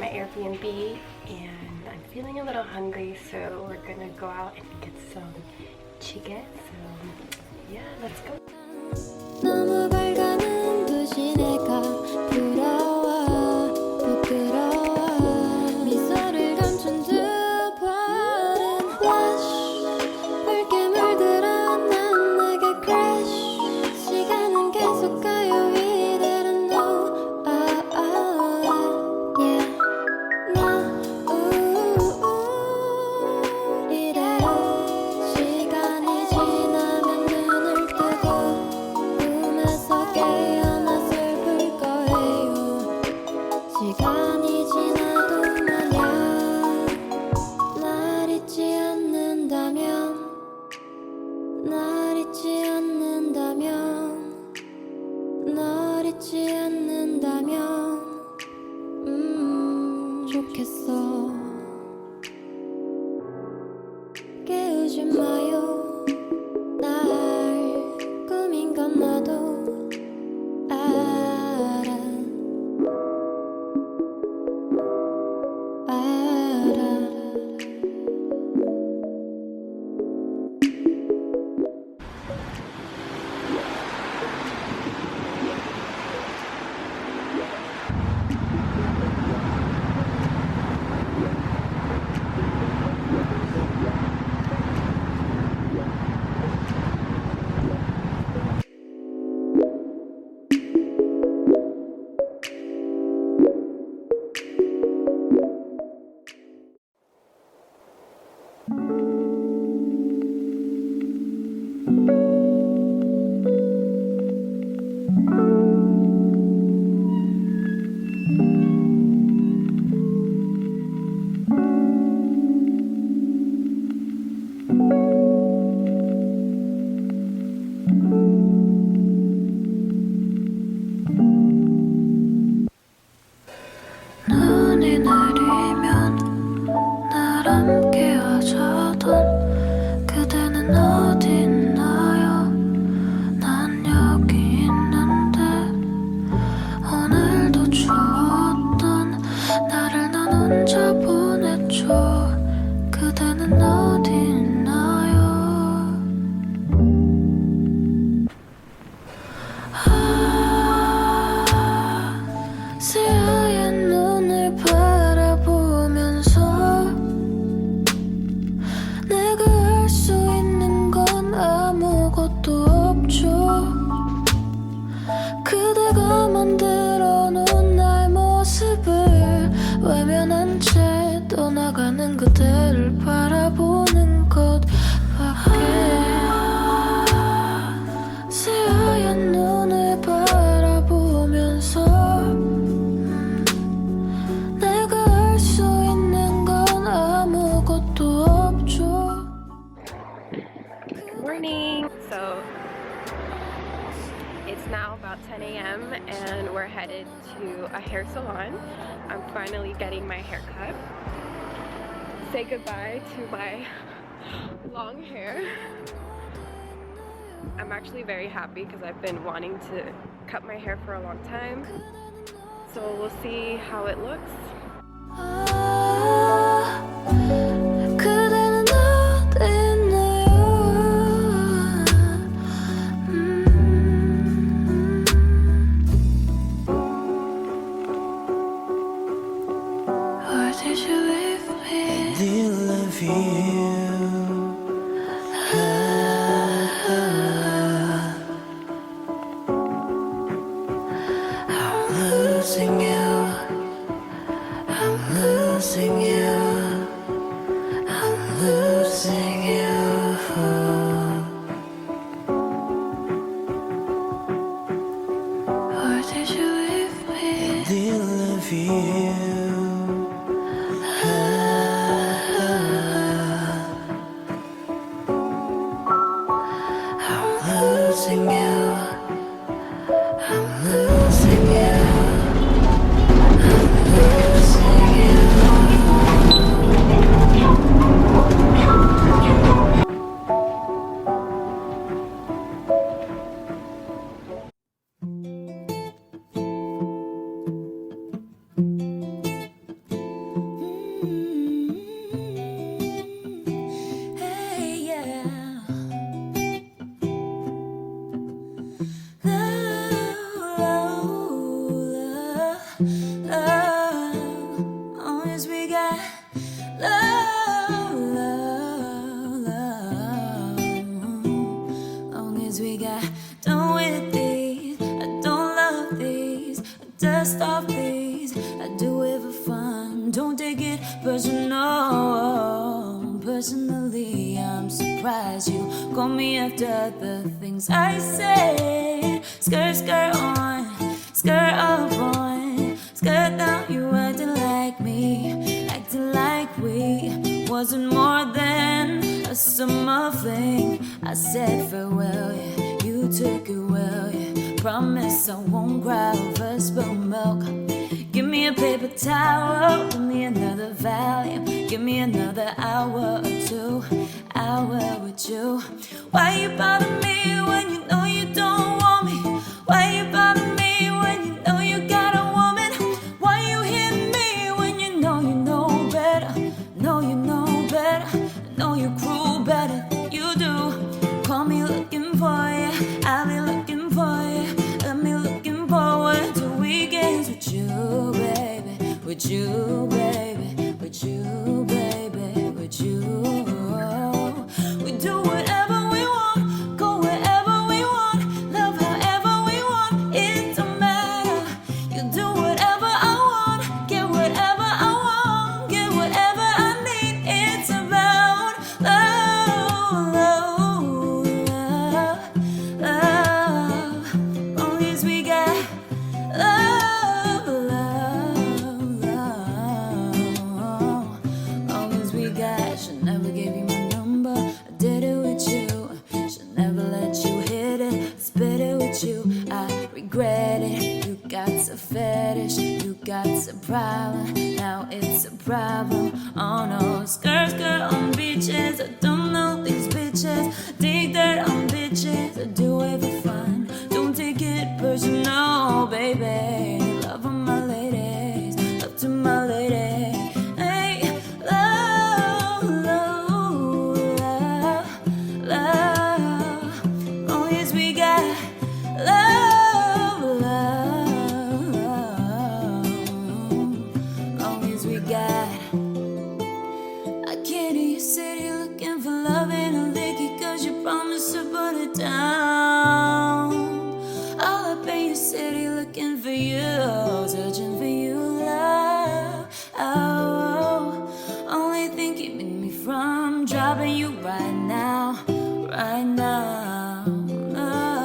my Airbnb and I'm feeling a little hungry, so we're gonna go out and get some chicken. So yeah, let's go. 너무 밝아 눈부신 해가 부러워 부끄러워 미소를 감춘 두 번은 blush 밝게 물들어 난 내게 crash 시간은 계속 가요 이대로 no yeah no 이대로 시간이 지나면 눈을 뜨고 꿈에서 깨어나 슬플 거예요 시간이 지나도 마냥 날 잊지 않는다면 날 잊지 않는다면 날 잊지 않는다면 좋겠어 깨우지 마요 날 꿈인 건 나도 알아 눈이 내리면 날 함께 하자던 그대는 어디 있나요 난 여기 있는데 오늘도 추웠던 나를 난 혼자 보냈죠 그대는 어디 있나요 새하얀 눈을 바라보면서 내가 할 수 있는 건 아무것도 없죠 그대가 만들어 놓은 나의 모습을 외면한 채 떠나가는 그대를 바라보는 것밖에 새하얀 눈을 바라보면서 내가 할 수 있는 건 아무것도 없죠 Good morning. So it's now about 10 a.m. and we're headed to a hair salon. I'm finally getting my hair cut. Say goodbye to my long hair. I'm actually very happy because I've been wanting to cut my hair for a long time. So we'll see how it looks. 그대는 어디 있나요 Where did you leave me? Did love you? I'm losing you I'm losing you I'm losing you Where did you leave me? Did love you? criticize you. Call me after the things I say. Skirt, skirt on, skirt up on, skirt down. You acting like me, acting like we wasn't more than a summer fling. I said farewell, yeah, you took it well, yeah. Promise I won't cry over spilled milk. Give me a paper towel, give me another Valium, give me another hour or two, hour with you. Why you bother me when you know you don't want me? Why you bother me when you know you got a woman? Why you hit me when you know better? Know you know better, know you cruel better than you do. Call me looking for you, I'll be looking for you. Let me looking forward to weekends with you, baby. With you, baby. With you, baby. With you. We do whatever we want, go wherever we want, love however we want. It don't matter. You do whatever I want, get whatever I want, get whatever I need. It's about love, love, love, love. Long as we got love, love, love. Long as we got, should never gave you my number. I did it with you. Should never let you hit it, spit it with you. I regret it. You got a fetish, you got a problem. Now it's a problem. Oh no, skirt, skirt on beaches. I don't know these bitches. Dig dirt on bitches. I do it for fun. Don't take it personal, baby. Love on my ladies, love to my lady. Hey, love, love, love, love. Long as we got love, love, love. Long as we got. I can't hear you city looking for love in a licky, cause you promised to put it down. All up in your city looking for you, searching for you, love. Oh, only thing keeping me from dropping you right now, right now. Oh.